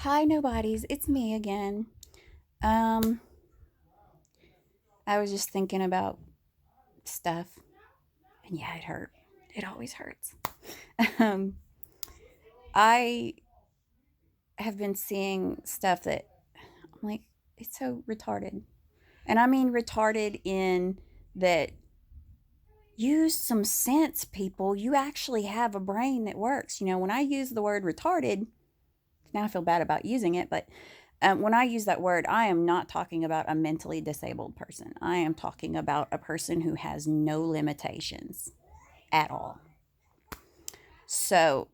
Hi, nobodies. It's me again. Um, I was just thinking about stuff, and yeah, it hurt. It always hurts. Um, I have been seeing stuff that I'm like, it's so retarded. And I mean retarded in that use some sense, people. You actually have a brain that works. When I use the word retarded, now I feel bad about using it, but when I use that word, I am not talking about a mentally disabled person. I am talking about a person who has no limitations at all. So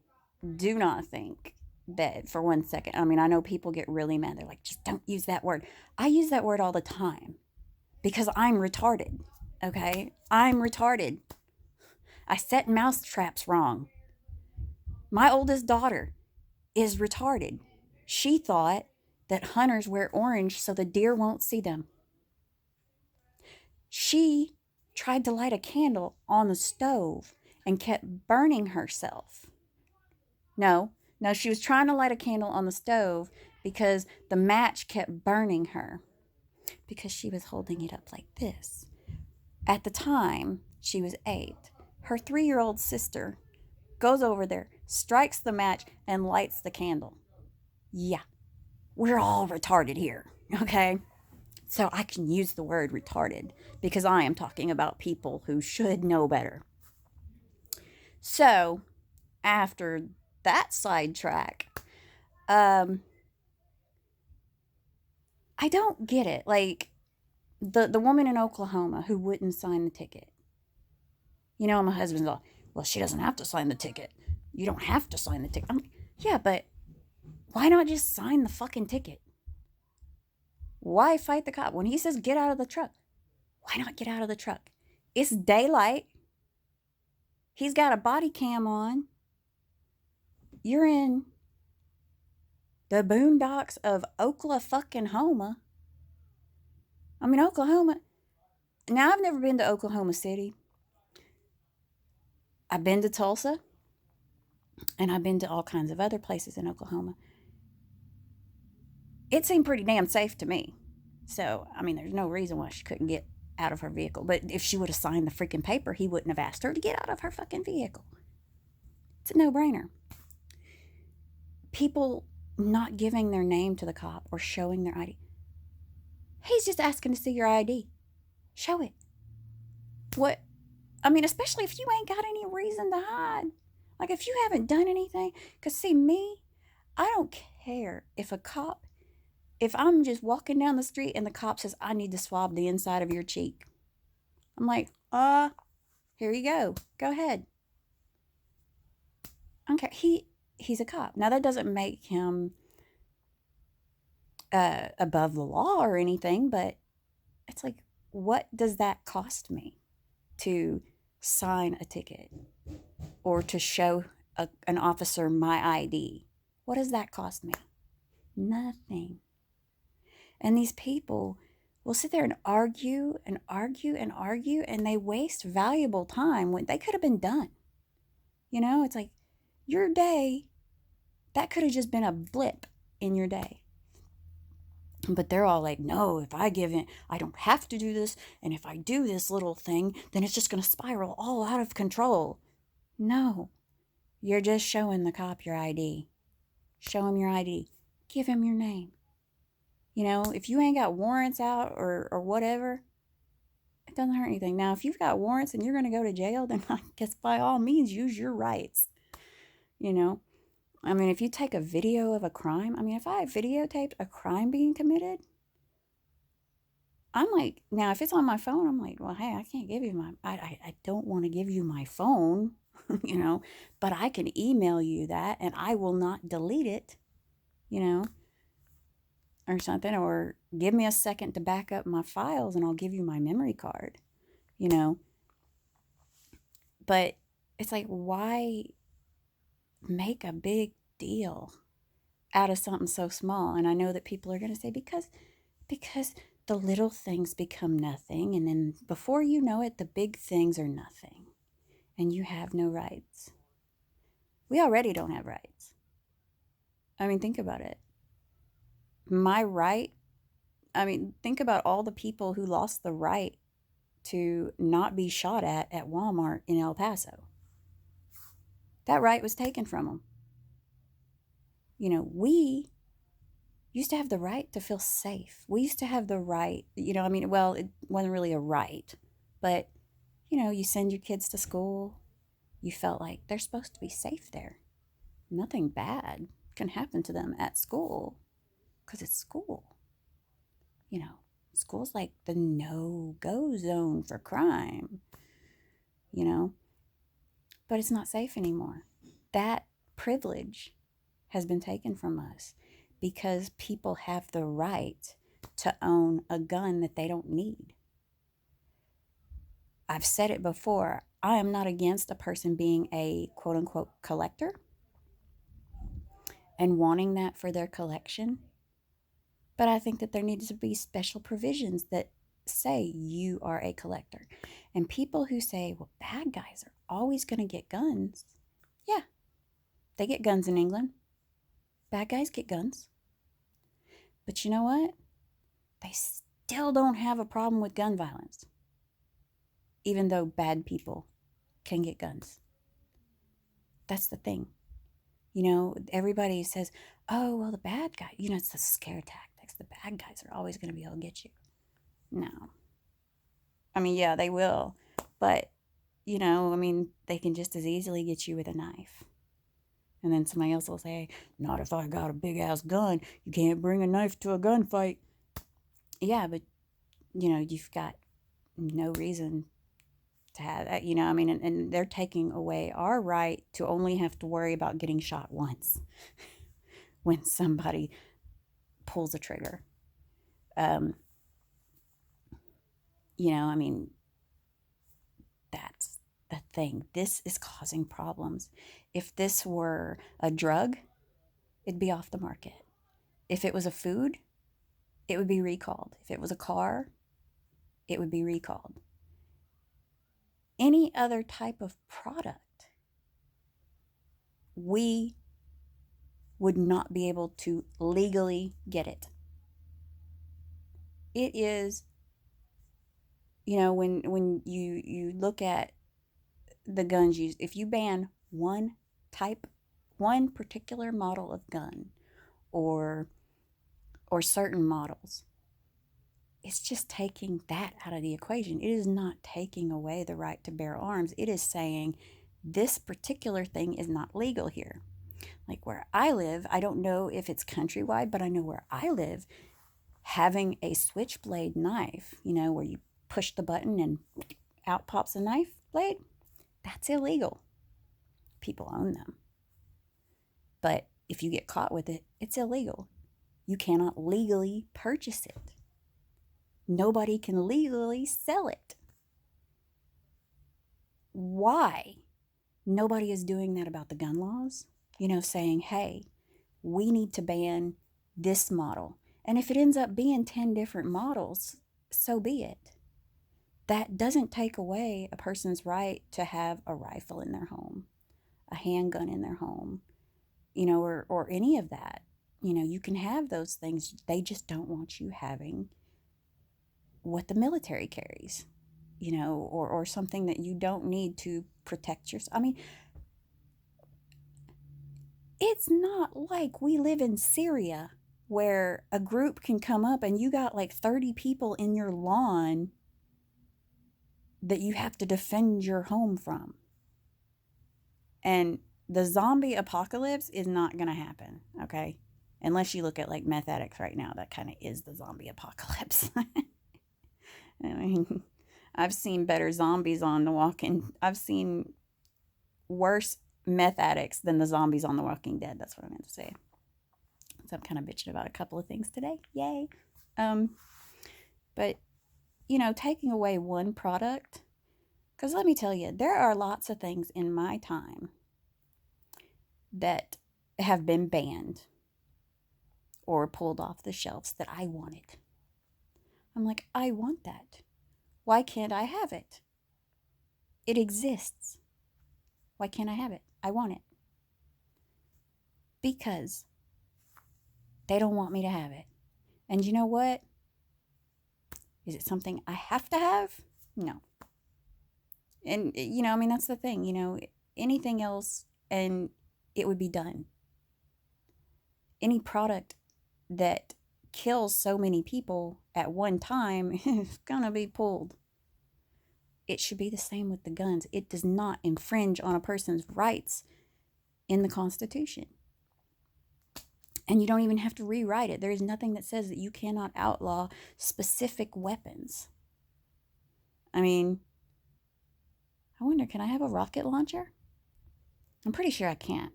do not think that for one second. I mean, I know people get really mad. They're like, just don't use that word. I use that word all the time because I'm retarded. Okay? I'm retarded. I set mouse traps wrong. My oldest daughter is retarded. She thought that hunters wear orange so the deer won't see them. She tried to light a candle on the stove and kept burning herself. No, no, she was trying to light a candle on the stove because the match kept burning her because she was holding it up like this. At the time, she was 8. Her 3-year-old sister goes over there, strikes the match, and lights the candle. Yeah, we're all retarded here, okay? So I can use the word retarded because I am talking about people who should know better. So after that sidetrack, um, I don't get it. Like the woman in Oklahoma who wouldn't sign the ticket. My husband's like, well, she doesn't have to sign the ticket. You don't have to sign the ticket. I'm like, yeah, but why not just sign the fucking ticket? Why fight the cop? When he says get out of the truck, why not get out of the truck? It's daylight. He's got a body cam on. You're in the boondocks of Oklahoma. I mean, Oklahoma. Now, I've never been to Oklahoma City. I've been to Tulsa, and I've been to all kinds of other places in Oklahoma. It seemed pretty damn safe to me. So, I mean, there's no reason why she couldn't get out of her vehicle. But if she would have signed the freaking paper, he wouldn't have asked her to get out of her fucking vehicle. It's a no brainer. People not giving their name to the cop or showing their ID. He's just asking to see your ID. Show it. What? I mean, especially if you ain't got any reason to hide. Like, if you haven't done anything. Because, see, me, I don't care if I'm just walking down the street and the cop says, I need to swab the inside of your cheek. I'm like, here you go. Go ahead. I don't care. He's a cop. Now, that doesn't make him above the law or anything, but it's like, what does that cost me to sign a ticket or to show an officer my ID? What does that cost me? Nothing. And these people will sit there and argue and argue and argue, and they waste valuable time when they could have been done. It's like your day, that could have just been a blip in your day. But they're all like, no, if I give in, I don't have to do this. And if I do this little thing, then it's just going to spiral all out of control. No, you're just showing the cop your ID. Show him your ID. Give him your name. If you ain't got warrants out or whatever, it doesn't hurt anything. Now, if you've got warrants and you're going to go to jail, then I guess by all means use your rights. I mean, if you take a video of a crime, I mean, if I videotaped a crime being committed, I'm like, now if it's on my phone, I'm like, well, hey, I can't give you I don't want to give you my phone, but I can email you that and I will not delete it, or something, or give me a second to back up my files and I'll give you my memory card, you know. But it's like, why make a big deal out of something so small? And I know that people are going to say, because the little things become nothing, and then before you know it, the big things are nothing, and you have no rights. We already don't have rights. I mean, think about it. my right, I mean, think about all the people who lost the right to not be shot at Walmart in El Paso. That right was taken from them. We used to have the right to feel safe. We used to have the right, I mean, well, it wasn't really a right, but, you send your kids to school, you felt like they're supposed to be safe there. Nothing bad can happen to them at school because it's school. You know, School's like the no go zone for crime, you know, but it's not safe anymore. That privilege has been taken from us because people have the right to own a gun that they don't need. I've said it before. I am not against a person being a quote unquote collector and wanting that for their collection. But I think that there needs to be special provisions that say you are a collector. And people who say, well, bad guys are always going to get guns. Yeah, they get guns in England. Bad guys get guns. But you know what? They still don't have a problem with gun violence, even though bad people can get guns. That's the thing. Everybody says, oh, well, the bad guy, it's the scare tactics. The bad guys are always going to be able to get you. No. I mean, yeah, they will. But, they can just as easily get you with a knife. And then somebody else will say, not if I got a big ass gun. You can't bring a knife to a gunfight. Yeah, but, you've got no reason to have that, and they're taking away our right to only have to worry about getting shot once when somebody pulls a trigger. That's the thing. This is causing problems. If this were a drug, it'd be off the market. If it was a food, it would be recalled. If it was a car, it would be recalled. Any other type of product, we would not be able to legally get it. It is, when you look at the guns used, if you ban one particular model of gun or certain models, it's just taking that out of the equation. It is not taking away the right to bear arms. It is saying this particular thing is not legal here. Like where I live, I don't know if it's countrywide, but I know where I live, having a switchblade knife, where you push the button and out pops a knife blade, that's illegal. People own them. But if you get caught with it, it's illegal. You cannot legally purchase it. Nobody can legally sell it. Why? Nobody is doing that about the gun laws. Saying, hey, we need to ban this model. And if it ends up being 10 different models, so be it. That doesn't take away a person's right to have a rifle in their home, a handgun in their home, or any of that. You can have those things. They just don't want you having what the military carries, or something that you don't need to protect yourself. I mean, it's not like we live in Syria where a group can come up and you got like 30 people in your lawn that you have to defend your home from. And the zombie apocalypse is not going to happen, okay? Unless you look at like meth addicts right now, that kind of is the zombie apocalypse. I mean, I've seen better zombies on The Walking. I've seen worse meth addicts than the zombies on The Walking Dead. That's what I meant to say. So I'm kind of bitching about a couple of things today. Yay. But, taking away one product, because let me tell you, there are lots of things in my time that have been banned or pulled off the shelves that I wanted. I'm like, I want that. Why can't I have it? It exists. Why can't I have it? I want it. Because they don't want me to have it. And you know what? Is it something I have to have? No. And, I mean, that's the thing, anything else and it would be done. Any product that kills so many people at one time is going to be pulled. It should be the same with the guns. It does not infringe on a person's rights in the Constitution. And you don't even have to rewrite it. There is nothing that says that you cannot outlaw specific weapons. I mean, I wonder, can I have a rocket launcher? I'm pretty sure I can't.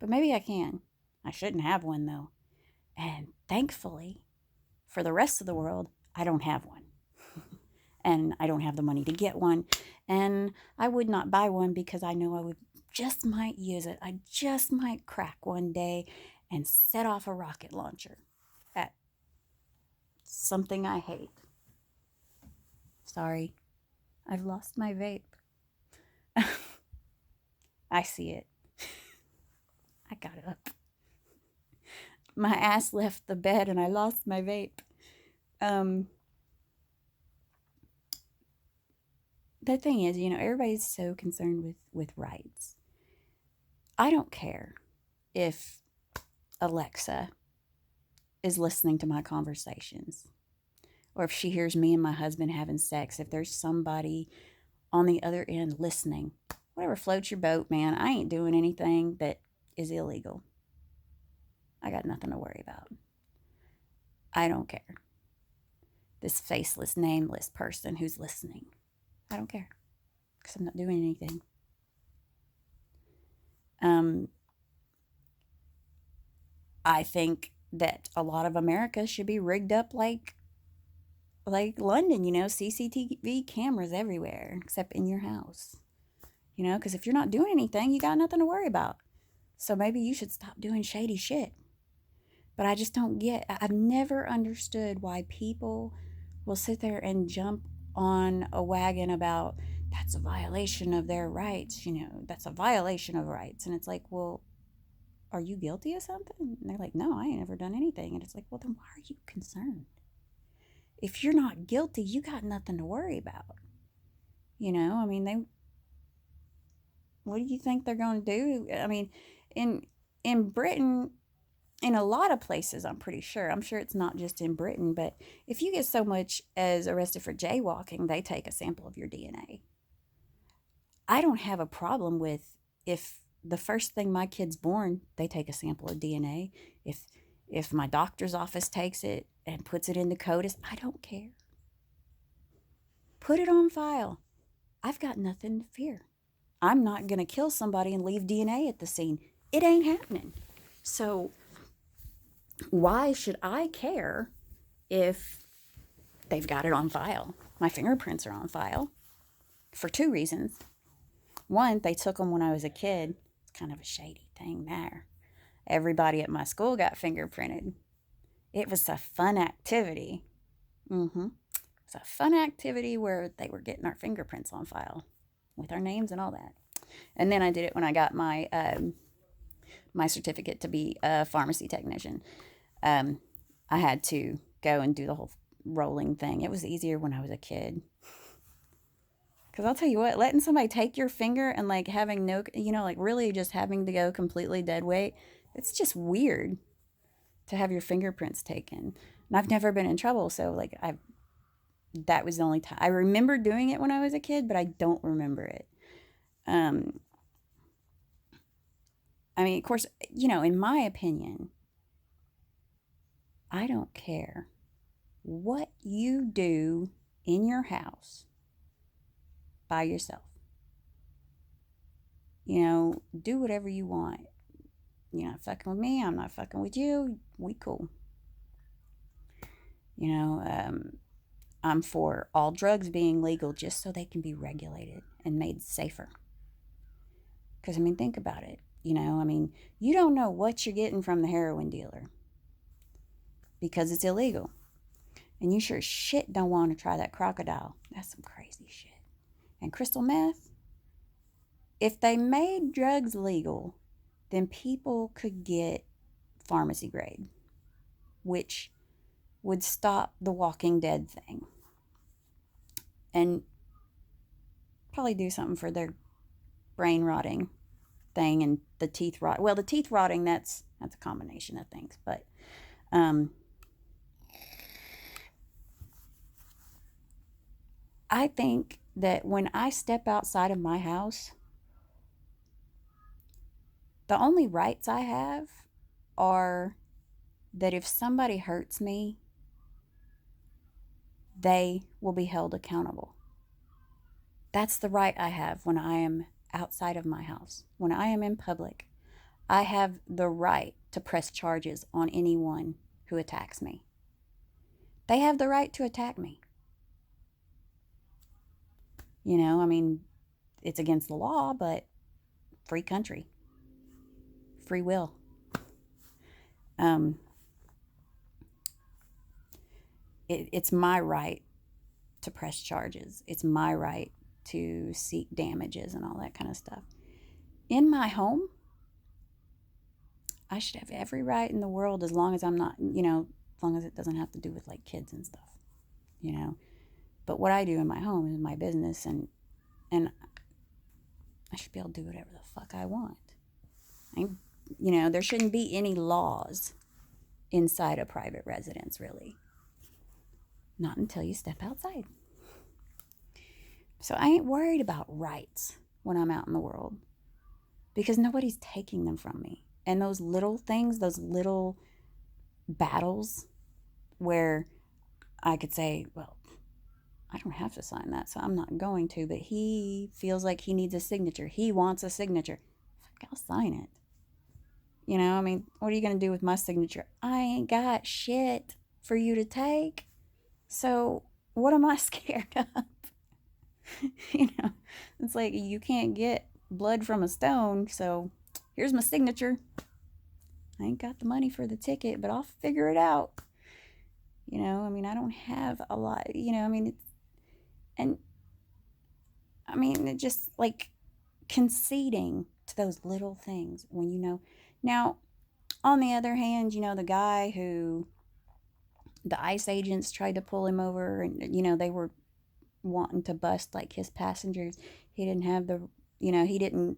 But maybe I can. I shouldn't have one, though. And thankfully, for the rest of the world, I don't have one. And I don't have the money to get one. And I would not buy one because I know I would just might use it. I just might crack one day and set off a rocket launcher at something I hate. Sorry, I've lost my vape. I see it. I got it up. My ass left the bed and I lost my vape. The thing is, everybody's so concerned with rights. I don't care if Alexa is listening to my conversations, or if she hears me and my husband having sex, if there's somebody on the other end listening. Whatever floats your boat, man. I ain't doing anything that is illegal. I got nothing to worry about. I don't care. This faceless, nameless person who's listening. I don't care. Because I'm not doing anything. I think that a lot of America should be rigged up like London, CCTV cameras everywhere, except in your house. Because if you're not doing anything, you got nothing to worry about. So maybe you should stop doing shady shit. But I just don't get, I've never understood why people will sit there and jump on a wagon about that's a violation of their rights, that's a violation of rights. And it's like, well, are you guilty of something? And they're like, no, I ain't ever done anything. And it's like, well, then why are you concerned? If you're not guilty, you got nothing to worry about. I mean, what do you think they're going to do? I mean, in Britain, in a lot of places, I'm sure it's not just in Britain, but if you get so much as arrested for jaywalking, they take a sample of your DNA. I don't have a problem with if the first thing my kid's born, they take a sample of DNA. If my doctor's office takes it and puts it in the CODIS, I don't care. Put it on file. I've got nothing to fear. I'm not going to kill somebody and leave DNA at the scene. It ain't happening. So why should I care if they've got it on file? My fingerprints are on file for two reasons. One, they took them when I was a kid. It's kind of a shady thing there. Everybody at my school got fingerprinted. It was a fun activity. It's a fun activity where they were getting our fingerprints on file with our names and all that. And then I did it when I got my my certificate to be a pharmacy technician. I had to go and do the whole rolling thing. It was easier when I was a kid. Because I'll tell you what, letting somebody take your finger and like having no, like really just having to go completely dead weight, it's just weird to have your fingerprints taken. And I've never been in trouble. So like that was the only time. I remember doing it when I was a kid, but I don't remember it. I mean, of course, in my opinion, I don't care what you do in your house by yourself. Do whatever you want. You're not fucking with me. I'm not fucking with you. We cool. I'm for all drugs being legal just so they can be regulated and made safer. Because, think about it. You don't know what you're getting from the heroin dealer because it's illegal. And you sure as shit don't want to try that crocodile. That's some crazy shit. And crystal meth, if they made drugs legal, then people could get pharmacy grade, which would stop the Walking Dead thing and probably do something for their brain rotting thing and the teeth rot. Well, the teeth rotting, that's a combination of things, but um, I think that when I step outside of my house, the only rights I have are that if somebody hurts me, they will be held accountable. That's the right I have when I am outside of my house. When I am in public, I have the right to press charges on anyone who attacks me. They have the right to attack me. You know, I mean, it's against the law, but free country, free will. Um, it's my right to press charges. It's my right to seek damages and all that kind of stuff. In my home, I should have every right in the world as long as I'm not, as long as it doesn't have to do with like kids and stuff, you know. But what I do in my home is my business, and I should be able to do whatever the fuck I want. There shouldn't be any laws inside a private residence, really. Not until you step outside. So I ain't worried about rights when I'm out in the world because nobody's taking them from me. And those little things, those little battles where I could say, well, I don't have to sign that, so I'm not going to, but he feels like he needs a signature. He wants a signature. Fuck, I'll sign it. I mean, what are you going to do with my signature? I ain't got shit for you to take. So what am I scared of? It's like you can't get blood from a stone, so here's my signature. I ain't got the money for the ticket, but I'll figure it out. I mean, I don't have a lot, it's just like conceding to those little things when. Now, on the other hand, the guy who the ICE agents tried to pull him over and, they were wanting to bust like his passengers. He didn't have he didn't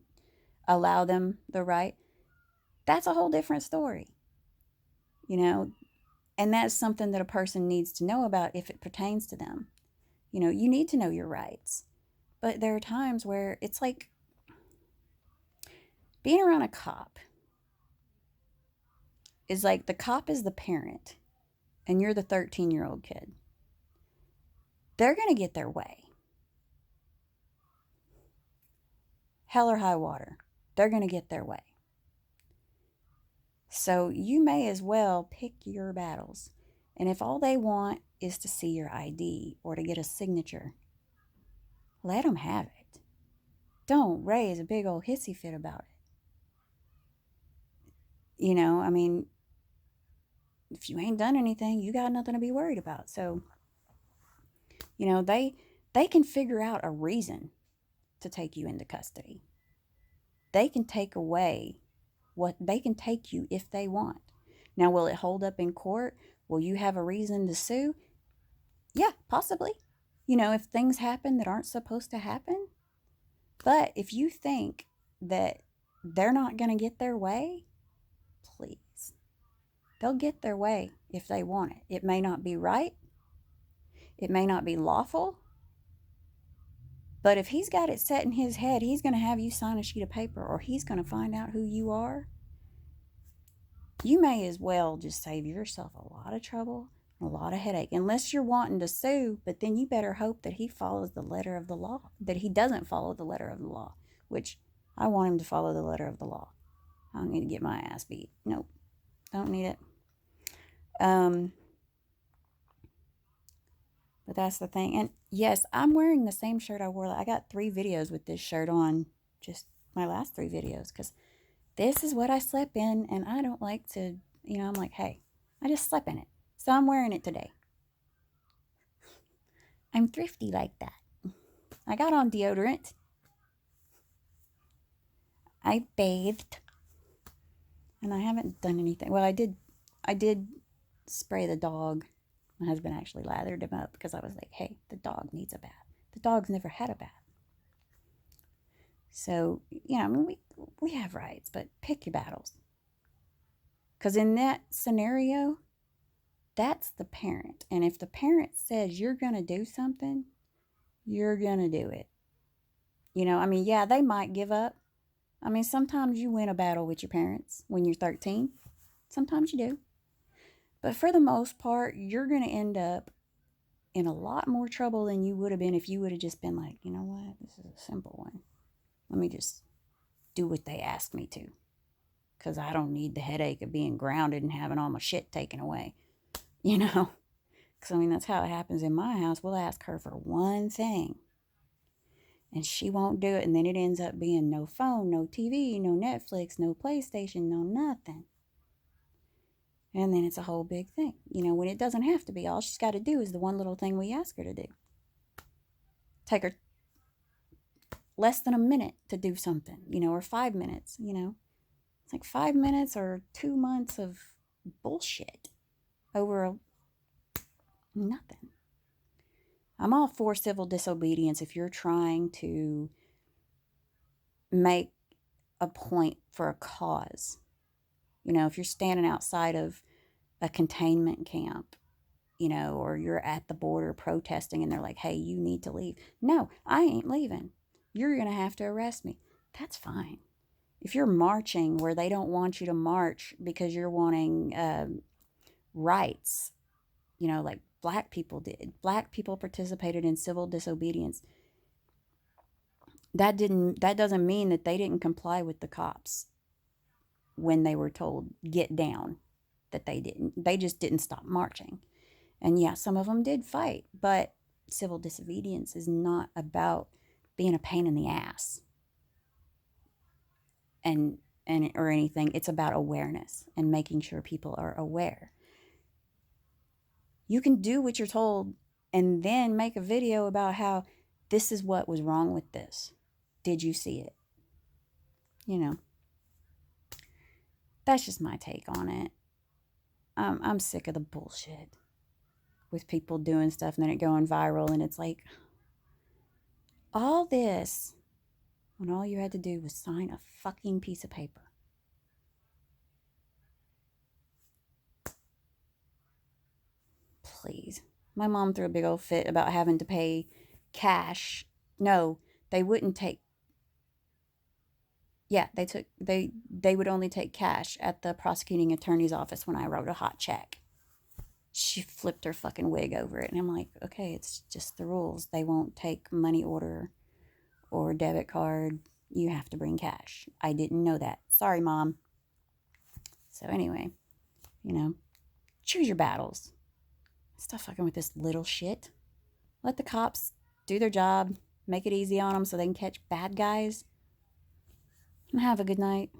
allow them the right. That's a whole different story, and that's something that a person needs to know about if it pertains to them. You need to know your rights, but there are times where it's like being around a cop is like the cop is the parent and you're the 13-year-old kid. They're going to get their way. Hell or high water. They're going to get their way. So you may as well pick your battles. And if all they want is to see your ID or to get a signature, let them have it. Don't raise a big old hissy fit about it. I mean, if you ain't done anything, you got nothing to be worried about. So, they can figure out a reason to take you into custody. They can take away what they can take you if they want. Now, will it hold up in court? Will you have a reason to sue? Yeah, possibly. If things happen that aren't supposed to happen. But if you think that they're not going to get their way, please. They'll get their way if they want it. It may not be right. It may not be lawful. But if he's got it set in his head, he's going to have you sign a sheet of paper or he's going to find out who you are. You may as well just save yourself a lot of trouble, a lot of headache, unless you're wanting to sue, but then you better hope that he follows the letter of the law, that he doesn't follow the letter of the law, which I want him to follow the letter of the law. I don't need to get my ass beat. Nope, don't need it. But that's the thing. And yes, I'm wearing the same shirt I wore. I got 3 videos with this shirt on, just my last 3 videos, because this is what I slept in, and I don't like to, I'm like, hey, I just slept in it. So I'm wearing it today. I'm thrifty like that. I got on deodorant. I bathed. And I haven't done anything. Well, I did spray the dog My husband actually lathered him up because I was like, hey, the dog needs a bath. The dog's never had a bath. So, I mean, we have rights, but pick your battles. Because in that scenario, that's the parent. And if the parent says you're going to do something, you're going to do it. I mean, yeah, they might give up. I mean, sometimes you win a battle with your parents when you're 13. Sometimes you do. But for the most part, you're going to end up in a lot more trouble than you would have been if you would have just been like, you know what, this is a simple one. Let me just do what they asked me to. Because I don't need the headache of being grounded and having all my shit taken away. Because, I mean, that's how it happens in my house. We'll ask her for one thing, and she won't do it. And then it ends up being no phone, no TV, no Netflix, no PlayStation, no nothing. And then it's a whole big thing. When it doesn't have to be. All she's got to do is the one little thing we ask her to do. Take her less than a minute to do something, or 5 minutes, It's like 5 minutes or 2 months of bullshit over nothing. I'm all for civil disobedience if you're trying to make a point for a cause. If you're standing outside of a containment camp, or you're at the border protesting and they're like, hey, you need to leave. No, I ain't leaving. You're going to have to arrest me. That's fine. If you're marching where they don't want you to march because you're wanting rights, like black people did. Black people participated in civil disobedience. That doesn't mean that they didn't comply with the cops when they were told, get down, that they didn't. They just didn't stop marching. And yeah, some of them did fight, but civil disobedience is not about being a pain in the ass and or anything. It's about awareness and making sure people are aware. You can do what you're told and then make a video about how this is what was wrong with this. Did you see it? That's just my take on it. I'm sick of the bullshit with people doing stuff and then it going viral, and it's like, all this when all you had to do was sign a fucking piece of paper. Please. My mom threw a big old fit about having to pay cash. No, they wouldn't take. Yeah, they would only take cash at the prosecuting attorney's office when I wrote a hot check. She flipped her fucking wig over it, and I'm like, okay, it's just the rules. They won't take money order or debit card. You have to bring cash. I didn't know that. Sorry, Mom. So anyway, choose your battles. Stop fucking with this little shit. Let the cops do their job. Make it easy on them so they can catch bad guys. And have a good night.